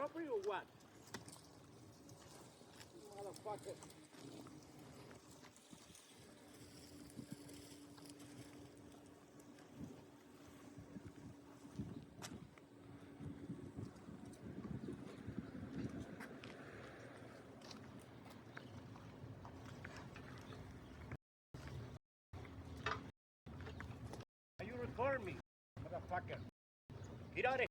property or what? Motherfucker. You record me, motherfucker. Get out of